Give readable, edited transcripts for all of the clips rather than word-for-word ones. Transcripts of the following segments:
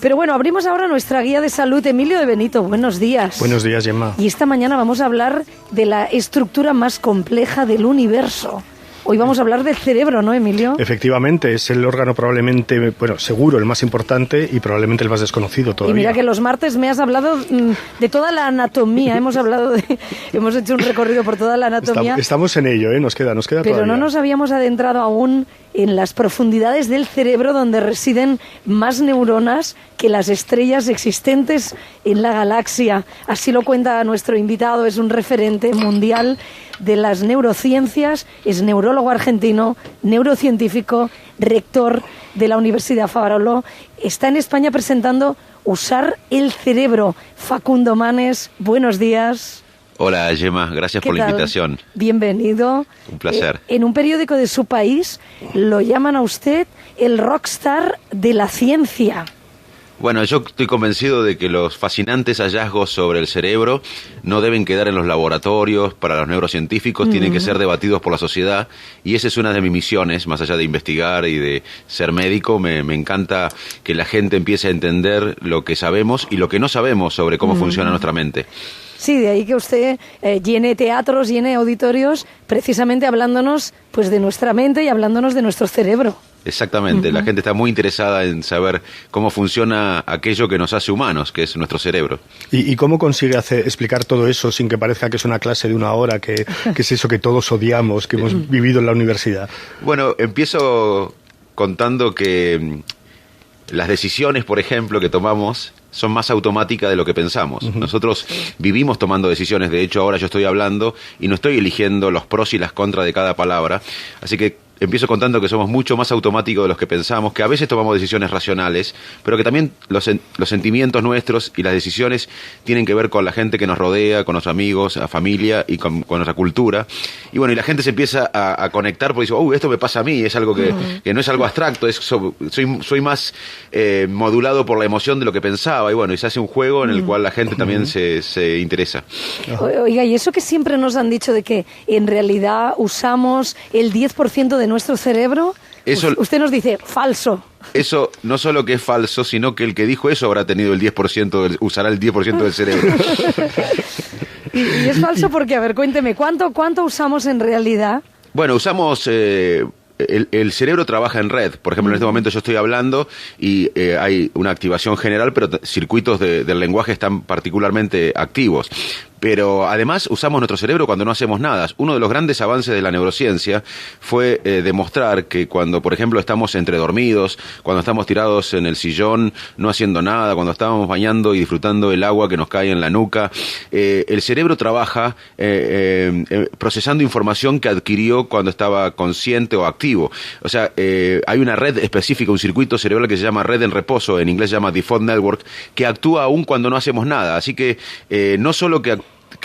Pero bueno, abrimos ahora nuestra guía de salud. Emilio de Benito, buenos días. Buenos días, Gemma. Y esta mañana vamos a hablar de la estructura más compleja del universo. Hoy vamos a hablar del cerebro, ¿no, Emilio? Efectivamente, es el órgano probablemente, bueno, seguro el más importante y probablemente el más desconocido todavía. Y mira que los martes me has hablado de toda la anatomía, hemos hecho un recorrido por toda la anatomía. Estamos en ello, nos queda pero todavía. No nos habíamos adentrado aún en las profundidades del cerebro donde residen más neuronas que las estrellas existentes en la galaxia. Así lo cuenta nuestro invitado, es un referente mundial de las neurociencias, es neurólogo argentino, neurocientífico, rector de la Universidad Favarolo. Está en España presentando Usar el cerebro. Facundo Manes, buenos días. Hola, Gemma, gracias por la invitación. Bienvenido. Un placer. En un periódico de su país lo llaman a usted el rockstar de la ciencia. Bueno, yo estoy convencido de que los fascinantes hallazgos sobre el cerebro no deben quedar en los laboratorios para los neurocientíficos, tienen que ser debatidos por la sociedad, y esa es una de mis misiones, más allá de investigar y de ser médico. Me encanta que la gente empiece a entender lo que sabemos y lo que no sabemos sobre cómo funciona nuestra mente. Sí, de ahí que usted llene teatros, llene auditorios, precisamente hablándonos pues de nuestra mente y hablándonos de nuestro cerebro. Exactamente, la gente está muy interesada en saber cómo funciona aquello que nos hace humanos, que es nuestro cerebro. ¿Y cómo consigue explicar todo eso sin que parezca que es una clase de una hora, que es eso que todos odiamos, que hemos vivido en la universidad? Bueno, empiezo contando que las decisiones, por ejemplo, que tomamos son más automáticas de lo que pensamos. Nosotros vivimos tomando decisiones. De hecho, ahora yo estoy hablando y no estoy eligiendo los pros y las contras de cada palabra. Así que empiezo contando que somos mucho más automáticos de los que pensamos, que a veces tomamos decisiones racionales, pero que también los sentimientos nuestros y las decisiones tienen que ver con la gente que nos rodea, con nuestros amigos, la familia y con nuestra cultura. Y bueno, y la gente se empieza a conectar porque dice, esto me pasa a mí, es algo que no es algo abstracto, soy más modulado por la emoción de lo que pensaba. Y bueno, y se hace un juego en el cual la gente también se interesa. Oiga, y eso que siempre nos han dicho de que en realidad usamos el 10% de nuestro cerebro, eso, usted nos dice, falso. Eso no solo que es falso, sino que el que dijo eso habrá tenido el 10%, usará el 10% del cerebro. y es falso porque, a ver, cuénteme, ¿cuánto usamos en realidad? Bueno, usamos... El cerebro trabaja en red. Por ejemplo, en este momento yo estoy hablando y hay una activación general, pero circuitos del lenguaje están particularmente activos. Pero además usamos nuestro cerebro cuando no hacemos nada. Uno de los grandes avances de la neurociencia fue demostrar que cuando, por ejemplo, estamos entredormidos, cuando estamos tirados en el sillón no haciendo nada, cuando estamos bañando y disfrutando el agua que nos cae en la nuca, el cerebro trabaja procesando información que adquirió cuando estaba consciente o activo. O sea, hay una red específica, un circuito cerebral que se llama red en reposo, en inglés se llama default network, que actúa aún cuando no hacemos nada. Así que no solo que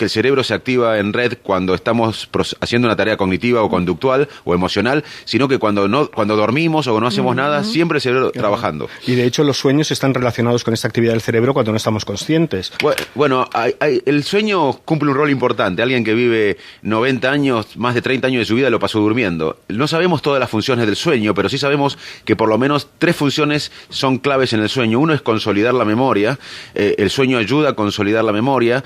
el cerebro se activa en red cuando estamos haciendo una tarea cognitiva o conductual o emocional, sino que cuando dormimos o no hacemos nada, siempre el cerebro trabajando. Y de hecho los sueños están relacionados con esta actividad del cerebro cuando no estamos conscientes. Bueno, el sueño cumple un rol importante. Alguien que vive 90 años, más de 30 años de su vida lo pasó durmiendo. No sabemos todas las funciones del sueño, pero sí sabemos que por lo menos 3 funciones son claves en el sueño. Uno es consolidar la memoria. El sueño ayuda a consolidar la memoria.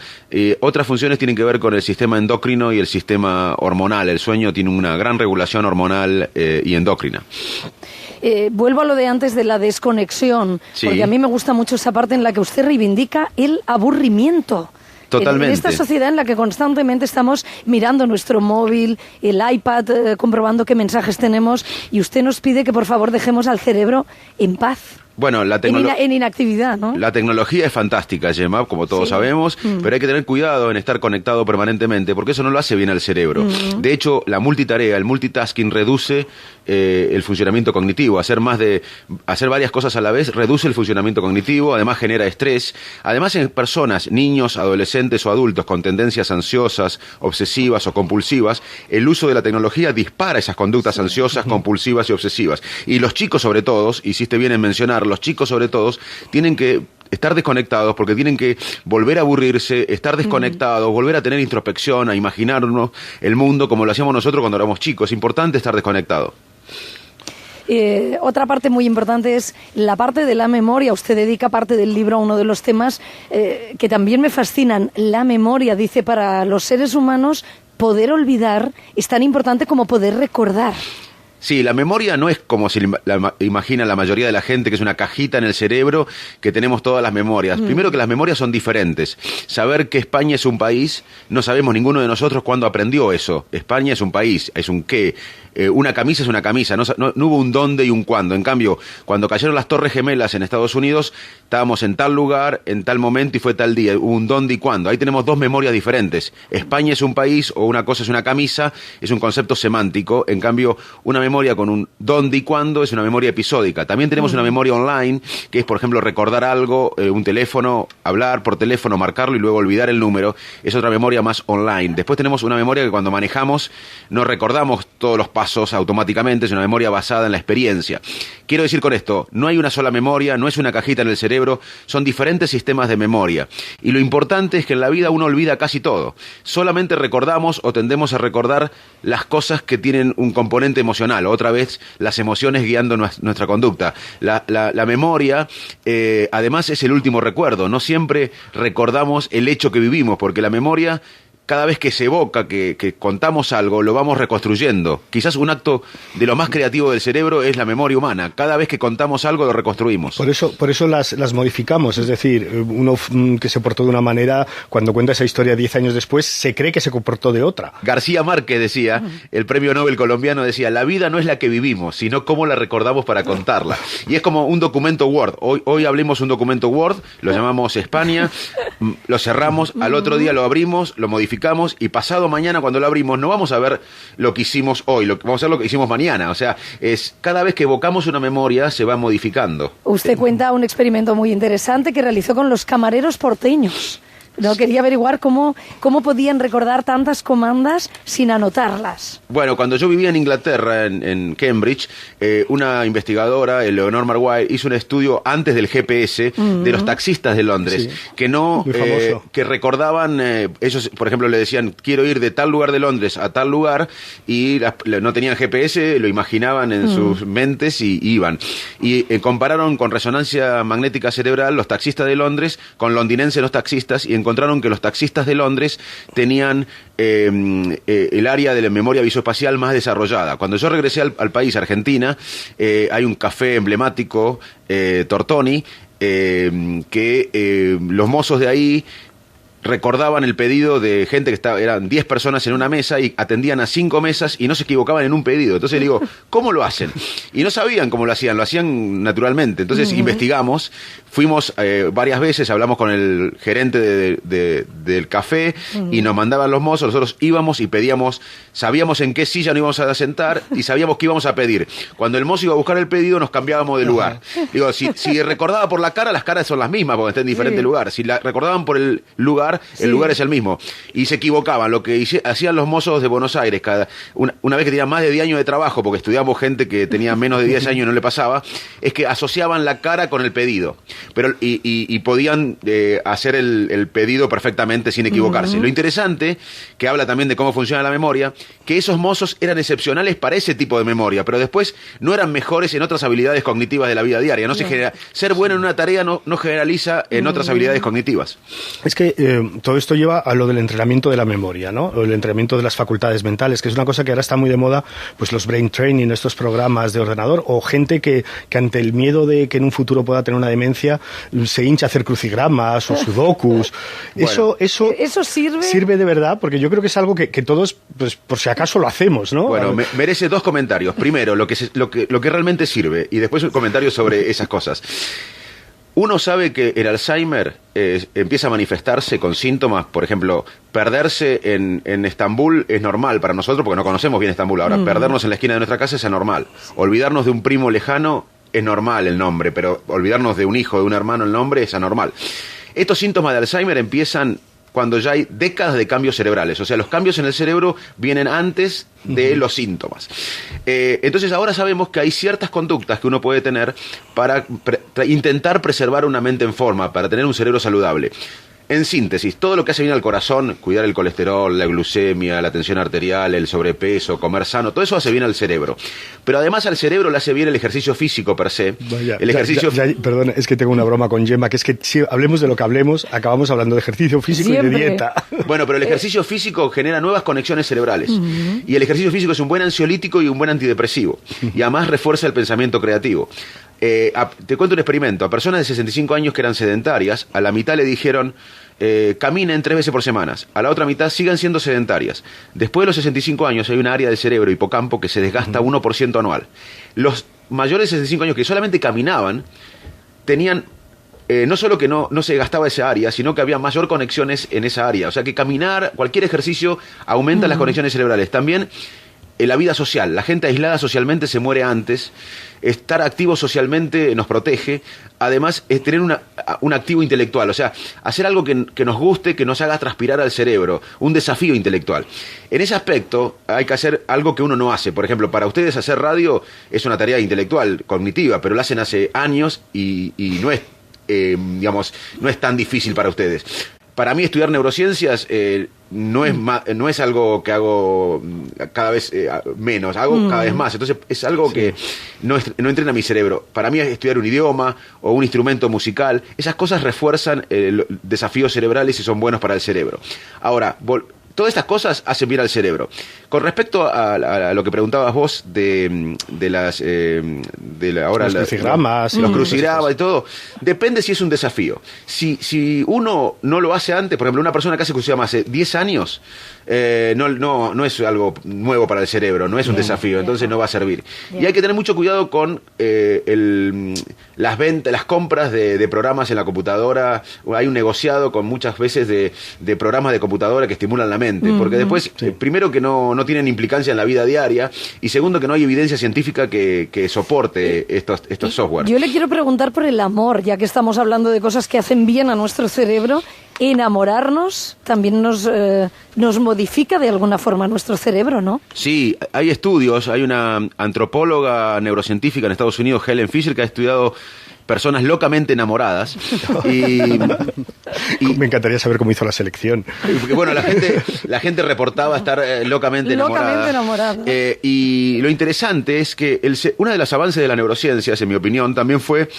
Otras funciones tienen que ver con el sistema endocrino y el sistema hormonal. El sueño tiene una gran regulación hormonal y endocrina. Vuelvo a lo de antes de la desconexión, sí, porque a mí me gusta mucho esa parte en la que usted reivindica el aburrimiento. Totalmente. En esta sociedad en la que constantemente estamos mirando nuestro móvil, el iPad, comprobando qué mensajes tenemos, y usted nos pide que por favor dejemos al cerebro en paz. Bueno, en inactividad, ¿no? La tecnología es fantástica, Gemma, como todos sabemos, pero hay que tener cuidado en estar conectado permanentemente, porque eso no lo hace bien al cerebro. De hecho, la multitarea, el multitasking reduce el funcionamiento cognitivo. Hacer varias cosas a la vez reduce el funcionamiento cognitivo, además genera estrés. Además, en personas, niños, adolescentes o adultos con tendencias ansiosas, obsesivas o compulsivas, el uso de la tecnología dispara esas conductas ansiosas, compulsivas y obsesivas. Y los chicos, sobre todo, hiciste bien en mencionar, los chicos sobre todo, tienen que estar desconectados porque tienen que volver a aburrirse, estar desconectados, volver a tener introspección, a imaginarnos el mundo como lo hacíamos nosotros cuando éramos chicos. Es importante estar desconectado. Otra parte muy importante es la parte de la memoria. Usted dedica parte del libro a uno de los temas que también me fascinan. La memoria, dice, para los seres humanos, poder olvidar es tan importante como poder recordar. Sí, la memoria no es como se imagina la mayoría de la gente, que es una cajita en el cerebro que tenemos todas las memorias. Primero, que las memorias son diferentes. Saber que España es un país, no sabemos ninguno de nosotros cuándo aprendió eso. España es un país, es un qué. Una camisa es una camisa, no hubo un dónde y un cuándo. En cambio, cuando cayeron las Torres Gemelas en Estados Unidos, estábamos en tal lugar, en tal momento y fue tal día. Hubo un dónde y cuándo. Ahí tenemos dos memorias diferentes. España es un país o una cosa es una camisa, es un concepto semántico. En cambio, una memoria con un dónde y cuándo es una memoria episódica. También tenemos una memoria online, que es, por ejemplo, recordar algo, un teléfono, hablar por teléfono, marcarlo y luego olvidar el número. Es otra memoria más online. Después tenemos una memoria que cuando manejamos no recordamos todos los pasos automáticamente, es una memoria basada en la experiencia. Quiero decir con esto, no hay una sola memoria, no es una cajita en el cerebro, son diferentes sistemas de memoria. Y lo importante es que en la vida uno olvida casi todo. Solamente recordamos o tendemos a recordar las cosas que tienen un componente emocional, otra vez las emociones guiando nuestra conducta. La memoria, además, es el último recuerdo. No siempre recordamos el hecho que vivimos, porque la memoria, cada vez que se evoca, que contamos algo, lo vamos reconstruyendo. Quizás un acto de lo más creativo del cerebro es la memoria humana. Cada vez que contamos algo, lo reconstruimos. Por eso las modificamos. Es decir, uno que se portó de una manera, cuando cuenta esa historia 10 años después, se cree que se comportó de otra. García Márquez decía, el premio Nobel colombiano decía, la vida no es la que vivimos, sino cómo la recordamos para contarla. Y es como un documento Word. Hoy hablemos un documento Word, lo llamamos España, lo cerramos, al otro día lo abrimos, lo modificamos, y pasado mañana cuando lo abrimos no vamos a ver lo que hicimos hoy, vamos a ver lo que hicimos mañana. O sea, cada vez que evocamos una memoria se va modificando. Usted cuenta un experimento muy interesante que realizó con los camareros porteños. No, quería averiguar cómo podían recordar tantas comandas sin anotarlas. Bueno, cuando yo vivía en Inglaterra, en Cambridge, una investigadora, Eleanor Marwire, hizo un estudio antes del GPS de los taxistas de Londres, sí, que recordaban, ellos, por ejemplo, le decían, quiero ir de tal lugar de Londres a tal lugar, y no tenían GPS, lo imaginaban en sus mentes y iban. Y compararon con resonancia magnética cerebral los taxistas de Londres con londinenses los taxistas, y encontraron que los taxistas de Londres tenían el área de la memoria visoespacial más desarrollada. Cuando yo regresé al país, Argentina, hay un café emblemático, Tortoni, que los mozos de ahí recordaban el pedido de gente que eran 10 personas en una mesa y atendían a 5 mesas y no se equivocaban en un pedido. Entonces le digo, ¿cómo lo hacen? Y no sabían cómo lo hacían naturalmente. Entonces investigamos, fuimos varias veces, hablamos con el gerente del café y nos mandaban los mozos, nosotros íbamos y pedíamos, sabíamos en qué silla nos íbamos a sentar y sabíamos qué íbamos a pedir. Cuando el mozo iba a buscar el pedido nos cambiábamos de lugar. Digo, si recordaba por la cara, las caras son las mismas porque está en diferente lugar. Si la recordaban por el lugar, el lugar es el mismo. Y se equivocaban. Lo que hacían los mozos de Buenos Aires, una vez que tenían más de 10 años de trabajo, porque estudiamos gente que tenía menos de 10 años y no le pasaba, es que asociaban la cara con el pedido. Y podían hacer el pedido perfectamente sin equivocarse. Lo interesante, que habla también de cómo funciona la memoria, que esos mozos eran excepcionales para ese tipo de memoria, pero después no eran mejores en otras habilidades cognitivas de la vida diaria. Ser bueno en una tarea no generaliza en otras habilidades cognitivas. Es que todo esto lleva a lo del entrenamiento de la memoria, ¿no? O el entrenamiento de las facultades mentales, que es una cosa que ahora está muy de moda, pues los brain training, estos programas de ordenador, o gente que ante el miedo de que en un futuro pueda tener una demencia, se hincha a hacer crucigramas o sudokus. Bueno, eso sirve de verdad, porque yo creo que es algo que todos, pues por si acaso lo hacemos, ¿no? Bueno, merece dos comentarios. Primero, lo que realmente sirve, y después un comentario sobre esas cosas. Uno sabe que el Alzheimer empieza a manifestarse con síntomas, por ejemplo, perderse en Estambul es normal para nosotros porque no conocemos bien Estambul. Ahora, perdernos en la esquina de nuestra casa es anormal. Olvidarnos de un primo lejano es normal el nombre, pero olvidarnos de un hijo, de un hermano el nombre es anormal. Estos síntomas de Alzheimer empiezan cuando ya hay décadas de cambios cerebrales. O sea, los cambios en el cerebro vienen antes de los síntomas. Entonces ahora sabemos que hay ciertas conductas que uno puede tener para intentar preservar una mente en forma, para tener un cerebro saludable. En síntesis, todo lo que hace bien al corazón, cuidar el colesterol, la glucemia, la tensión arterial, el sobrepeso, comer sano, todo eso hace bien al cerebro. Pero además al cerebro le hace bien el ejercicio físico per se. Vaya, perdón, es que tengo una broma con Gemma, que es que si hablemos de lo que hablemos, acabamos hablando de ejercicio físico y de dieta. Bueno, pero el ejercicio físico genera nuevas conexiones cerebrales. Y el ejercicio físico es un buen ansiolítico y un buen antidepresivo. Y además refuerza el pensamiento creativo. Te cuento un experimento. A personas de 65 años que eran sedentarias, a la mitad le dijeron caminen 3 veces por semana. A la otra mitad sigan siendo sedentarias. Después de los 65 años hay una área del cerebro, hipocampo, que se desgasta 1% anual. Los mayores de 65 años que solamente caminaban tenían no solo que no se gastaba esa área, sino que había mayor conexiones en esa área. O sea que caminar, cualquier ejercicio, aumenta las conexiones cerebrales. También la vida social. La gente aislada socialmente se muere antes. Estar activo socialmente nos protege. Además, es tener un activo intelectual. O sea, hacer algo que nos guste, que nos haga transpirar al cerebro. Un desafío intelectual. En ese aspecto, hay que hacer algo que uno no hace. Por ejemplo, para ustedes hacer radio es una tarea intelectual, cognitiva, pero lo hacen hace años y no es, no es tan difícil para ustedes. Para mí estudiar neurociencias no es algo que hago cada vez menos, hago cada vez más. Entonces es algo que no entrena mi cerebro. Para mí estudiar un idioma o un instrumento musical, esas cosas refuerzan desafíos cerebrales y son buenos para el cerebro. Ahora, todas estas cosas hacen bien al cerebro. Con respecto a lo que preguntabas vos de los crucigramas, los crucigramas y todo, depende si es un desafío. Si uno no lo hace antes, por ejemplo, una persona que hace crucigramas hace 10 años, no es algo nuevo para el cerebro, no es un desafío, entonces no va a servir. Y hay que tener mucho cuidado con las compras de programas en la computadora. Hay un negociado con muchas veces de programas de computadora que estimulan la mente, porque después, primero que no tienen implicancia en la vida diaria, y segundo que no hay evidencia científica que soporte estos software. Yo le quiero preguntar por el amor, ya que estamos hablando de cosas que hacen bien a nuestro cerebro. Enamorarnos también nos modifica de alguna forma nuestro cerebro, ¿no? Sí, hay estudios. Hay una antropóloga neurocientífica en Estados Unidos, Helen Fisher, que ha estudiado personas locamente enamoradas y me encantaría saber cómo hizo la selección. Porque, bueno, la gente reportaba estar locamente enamorada. Y lo interesante es que uno de los avances de la neurociencia, en mi opinión, también fue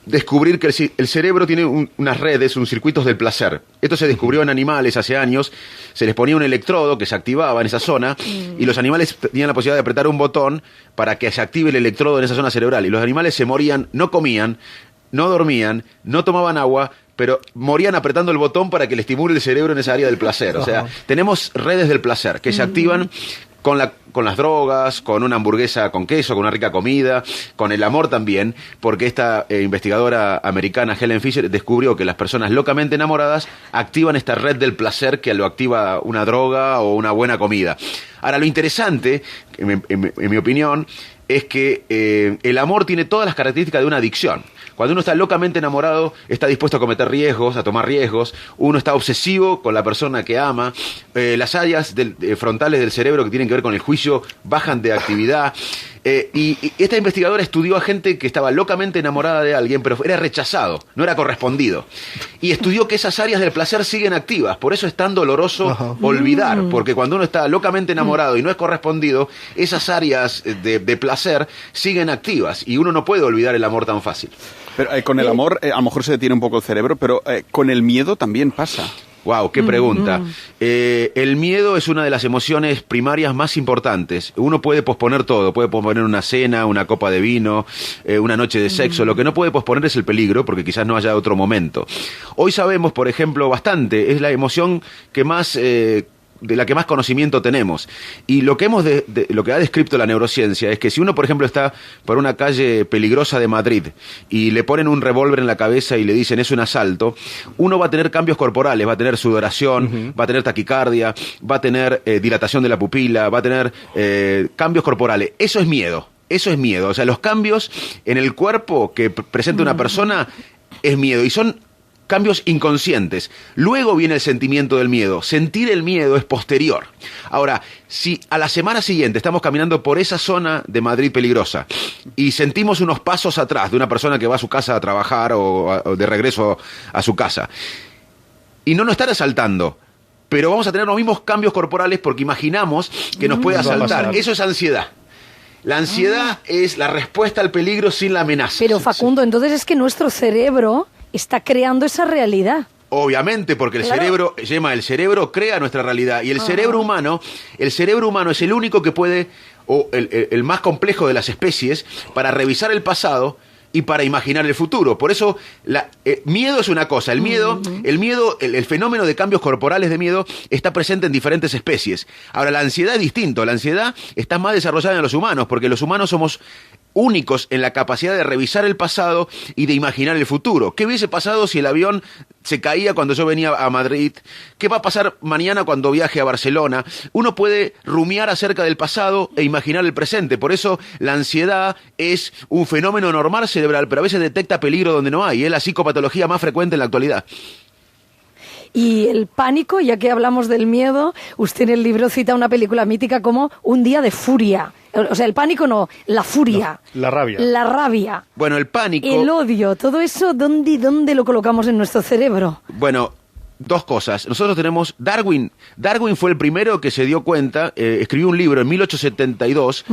descubrir que el cerebro tiene unas redes, circuitos del placer. Esto se descubrió en animales hace años. Se les ponía un electrodo que se activaba en esa zona y los animales tenían la posibilidad de apretar un botón para que se active el electrodo en esa zona cerebral. Y los animales se morían, no comían, no dormían, no tomaban agua, pero morían apretando el botón para que le estimule el cerebro en esa área del placer. O sea, tenemos redes del placer que se activan con las drogas, con una hamburguesa con queso, con una rica comida, con el amor también, porque esta investigadora americana, Helen Fisher, descubrió que las personas locamente enamoradas activan esta red del placer que lo activa una droga o una buena comida. Ahora, lo interesante, en mi opinión, es que el amor tiene todas las características de una adicción. Cuando uno está locamente enamorado, está dispuesto a cometer riesgos, a tomar riesgos. Uno está obsesivo con la persona que ama. Las áreas frontales del cerebro que tienen que ver con el juicio bajan de actividad. Y esta investigadora estudió a gente que estaba locamente enamorada de alguien, pero era rechazado, no era correspondido. Y estudió que esas áreas del placer siguen activas. Por eso es tan doloroso olvidar, porque cuando uno está locamente enamorado y no es correspondido, esas áreas de placer siguen activas y uno no puede olvidar el amor tan fácil. Pero con el amor a lo mejor se detiene un poco el cerebro, pero con el miedo también pasa. Wow, qué pregunta. El miedo es una de las emociones primarias más importantes. Uno puede posponer todo, puede posponer una cena, una copa de vino, una noche de sexo. Lo que no puede posponer es el peligro, porque quizás no haya otro momento. Hoy sabemos, por ejemplo, bastante, es la emoción que más de la que más conocimiento tenemos. Y lo que lo que ha descrito la neurociencia es que si uno, por ejemplo, está por una calle peligrosa de Madrid y le ponen un revólver en la cabeza y le dicen es un asalto, uno va a tener cambios corporales, va a tener sudoración, va a tener taquicardia, va a tener dilatación de la pupila, va a tener cambios corporales. Eso es miedo. Eso es miedo. O sea, los cambios en el cuerpo que presenta una persona es miedo. Y son cambios inconscientes. Luego viene el sentimiento del miedo. Sentir el miedo es posterior. Ahora, si a la semana siguiente estamos caminando por esa zona de Madrid peligrosa y sentimos unos pasos atrás de una persona que va a su casa a trabajar o de regreso a su casa, y no nos están asaltando, pero vamos a tener los mismos cambios corporales porque imaginamos que nos puede asaltar. Eso es ansiedad. La ansiedad es la respuesta al peligro sin la amenaza. Pero Facundo, entonces es que nuestro cerebro está creando esa realidad. Obviamente, porque el cerebro crea nuestra realidad. Y el cerebro humano es el único que puede, o el más complejo de las especies, para revisar el pasado y para imaginar el futuro. Por eso, miedo es una cosa. El miedo, el fenómeno de cambios corporales de miedo está presente en diferentes especies. Ahora, la ansiedad es distinto. La ansiedad está más desarrollada en los humanos, porque los humanos somos únicos en la capacidad de revisar el pasado y de imaginar el futuro. ¿Qué hubiese pasado si el avión se caía cuando yo venía a Madrid? ¿Qué va a pasar mañana cuando viaje a Barcelona? Uno puede rumiar acerca del pasado e imaginar el presente. Por eso la ansiedad es un fenómeno normal cerebral, pero a veces detecta peligro donde no hay. Es la psicopatología más frecuente en la actualidad. Y el pánico, ya que hablamos del miedo, usted en el libro cita una película mítica como Un día de furia. O sea, el pánico no, la furia. No, la rabia. La rabia. Bueno, el pánico... El odio, todo eso, ¿dónde lo colocamos en nuestro cerebro? Bueno, dos cosas. Nosotros tenemos Darwin. Darwin fue el primero que se dio cuenta, escribió un libro en 1872.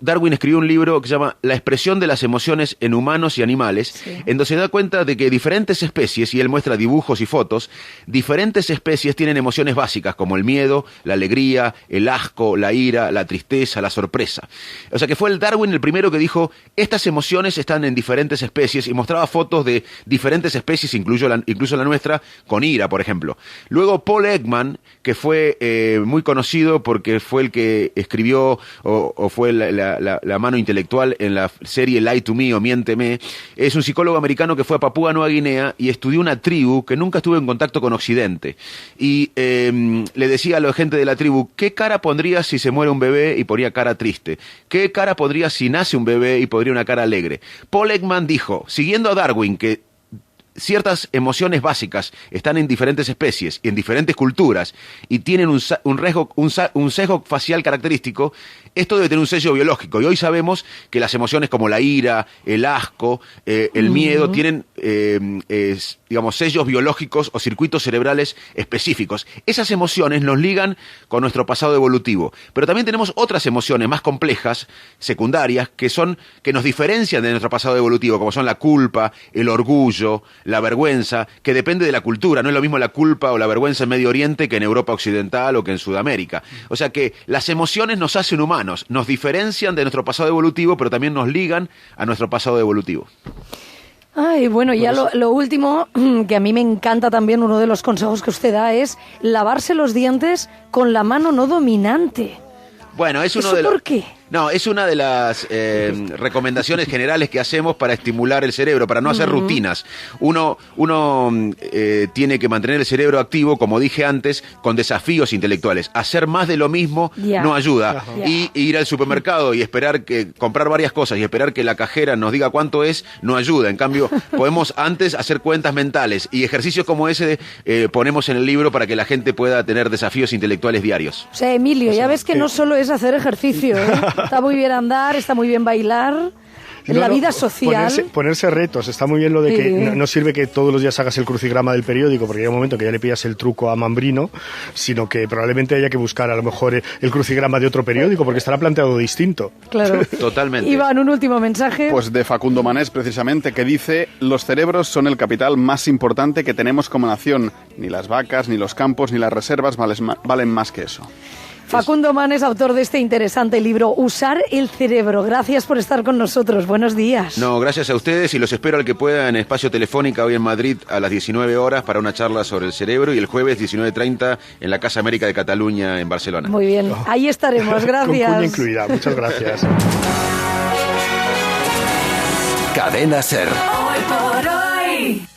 Darwin escribió un libro que se llama La expresión de las emociones en humanos y animales, en donde se da cuenta de que diferentes especies, y él muestra dibujos y fotos, diferentes especies tienen emociones básicas como el miedo, la alegría, el asco, la ira, la tristeza, la sorpresa. O sea que fue el Darwin el primero que dijo, estas emociones están en diferentes especies, y mostraba fotos de diferentes especies, incluso la nuestra, con ira, por ejemplo. Luego Paul Ekman, que fue muy conocido porque fue el que escribió o fue la mano intelectual en la serie Lie to Me o Miénteme, es un psicólogo americano que fue a Papúa Nueva Guinea y estudió una tribu que nunca estuvo en contacto con Occidente. Y le decía a la gente de la tribu, ¿qué cara pondría si se muere un bebé? Y ponía cara triste. ¿Qué cara pondría si nace un bebé? Y pondría una cara alegre. Paul Ekman dijo, siguiendo a Darwin, que ciertas emociones básicas están en diferentes especies y en diferentes culturas y tienen un sesgo facial característico, esto debe tener un sello biológico. Y hoy sabemos que las emociones como la ira, el asco, el miedo, tienen, digamos, sellos biológicos o circuitos cerebrales específicos. Esas emociones nos ligan con nuestro pasado evolutivo. Pero también tenemos otras emociones más complejas, secundarias, que nos diferencian de nuestro pasado evolutivo, como son la culpa, el orgullo, la vergüenza, que depende de la cultura. No es lo mismo la culpa o la vergüenza en Medio Oriente que en Europa Occidental o que en Sudamérica. O sea que las emociones nos hacen humanos, nos diferencian de nuestro pasado evolutivo, pero también nos ligan a nuestro pasado evolutivo. Ay, bueno, ya lo último, que a mí me encanta también, uno de los consejos que usted da es lavarse los dientes con la mano no dominante. Bueno, es uno ¿Por qué? No, es una de las recomendaciones generales que hacemos para estimular el cerebro, para no hacer rutinas. Uno tiene que mantener el cerebro activo, como dije antes, con desafíos intelectuales. Hacer más de lo mismo no ayuda. Y ir al supermercado y comprar varias cosas y esperar que la cajera nos diga cuánto es, no ayuda. En cambio, podemos antes hacer cuentas mentales y ejercicios como ese ponemos en el libro para que la gente pueda tener desafíos intelectuales diarios. O sea, Emilio, ya ves que no solo es hacer ejercicio, ¿eh? Está muy bien andar, está muy bien bailar. La vida social. Ponerse retos. Está muy bien lo de que no sirve que todos los días hagas el crucigrama del periódico, porque llega un momento que ya le pillas el truco a Mambrino, sino que probablemente haya que buscar a lo mejor el crucigrama de otro periódico, porque estará planteado distinto. Claro. Totalmente. Iván, un último mensaje. Pues de Facundo Manés, precisamente, que dice: los cerebros son el capital más importante que tenemos como nación. Ni las vacas, ni los campos, ni las reservas valen más que eso. Facundo Manés, autor de este interesante libro, Usar el cerebro. Gracias por estar con nosotros. Buenos días. No, gracias a ustedes y los espero al que pueda en Espacio Telefónica hoy en Madrid a las 19 horas para una charla sobre el cerebro y el jueves 19:30 en la Casa América de Cataluña en Barcelona. Muy bien, ahí estaremos. Gracias. Con cuña incluida. Muchas gracias. Cadena SER. Hoy por hoy.